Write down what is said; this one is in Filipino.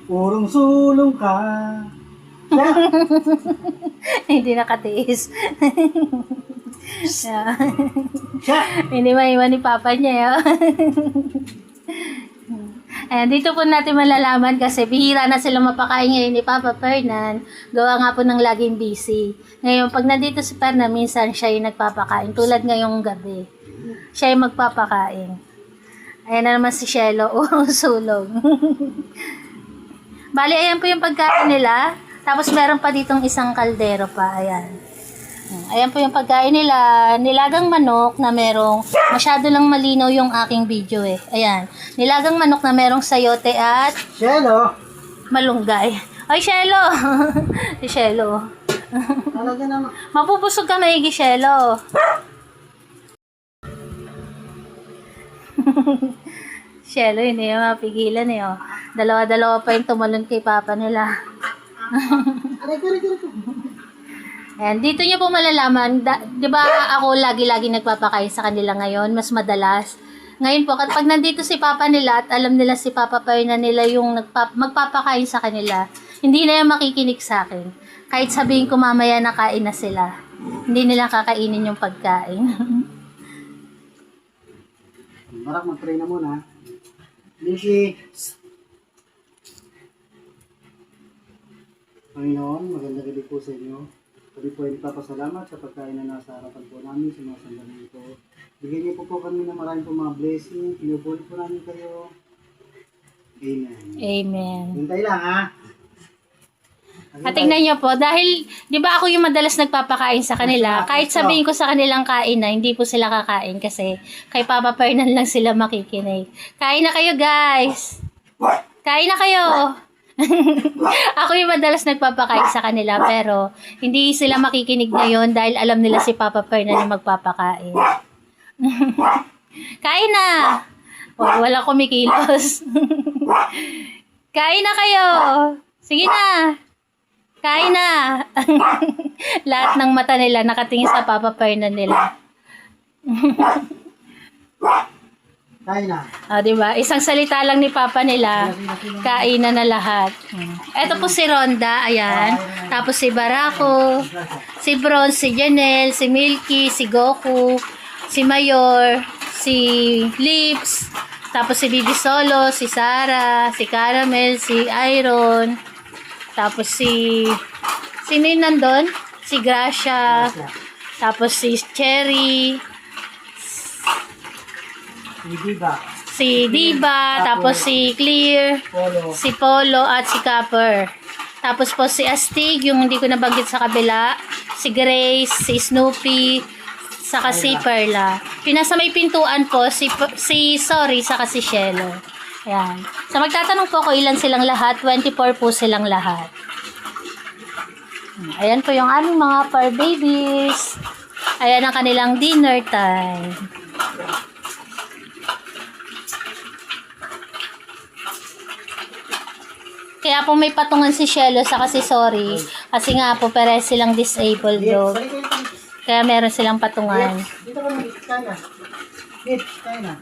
Purong sulong ka. Siya. Hindi nakatiis. Siya. Hindi maiwan ni Papa niya. Ayan, dito po natin malalaman kasi bihira na sila mapakain ngayon ni Papa Fernan. Gawa nga po ng laging busy. Ngayon, pag nandito si Fernan, minsan siya yung nagpapakain. Tulad ngayong gabi. Siya yung magpapakain. Ayan na naman si Shelo. Sulog. Bali, ayan po yung pagkain nila. Tapos meron pa ditong isang kaldero pa. Ayan. Ayan po yung pagkain nila. Nilagang manok na merong, masyado lang malinaw yung aking video eh. Ayan. Nilagang manok na merong sayote at Shelo. malunggay. Ay, Shelo! Si Shelo. Talaga naman. Mapupusog ka maigi, Shelo. Shelo, hindi yung mapigilan eh. Oh. Dalawa-dalawa pa yung tumalon kay Papa nila. Aray ko. Ayan, dito niyo po malalaman, di ba ako lagi-lagi nagpapakain sa kanila ngayon, mas madalas. Ngayon po, kapag nandito si Papa nila at alam nila si Papa Fernan nila yung magpapakain sa kanila, hindi na yan makikinig sa akin. Kahit sabihin ko mamaya na kain na sila, hindi nila kakainin yung pagkain. Marak, mag-pray na muna. Mishi. Panginoon, magandang gabi po sa inyo. Kami po ay nagpapasalamat sa pagkain na nasa harapan po namin sa mga sandali ito. Bigyan niyo po kami ng maraming po mga blessing. Pinupuli po namin kayo. Amen. Amen. Hintay lang ha. At tingnan niyo po, dahil, di ba ako yung madalas nagpapakain sa kanila, kahit sabihin ko sa kanilang kain na, hindi po sila kakain kasi kay Papa Fernan lang sila makikinig. Kain na kayo, guys! Kain na kayo! Ako yung madalas nagpapakain sa kanila, pero hindi sila makikinig ngayon dahil alam nila si Papa Fernan yung magpapakain. Kain na! Wala kumikilos. Kain na kayo! Sige na! Kain na! Lahat ng mata nila nakatingin sa Papa Fernan nila. Kain na. Diba? Isang salita lang ni Papa nila, kain na na lahat. Ito po si Rhonda, ayan. Tapos si Barako, si Bronze, si Janelle, si Milky, si Goku, si Mayor, si Lips, tapos si Bibi Solo, si Sarah, si Caramel, si Iron, tapos si sino yun nandun? Si Gracia, tapos si Cherry, si Diva, tapos si Clear, si Polo, at si Copper. Tapos po si Astig, yung hindi ko nabanggit sa kabila, si Grace, si Snoopy, saka si Perla. Pinasa may pintuan po, sorry, saka si Shelo. Ayan. So magtatanong po ko ilan silang lahat, 24 po silang lahat. Ayan po yung aming mga fur babies. Ayan ang kanilang dinner time. Kaya po may patungan si Shelo saka si Sorry. Kasi nga po pare silang disabled dog. Kaya meron silang patungan. Dito ko na, kain na. Kain na.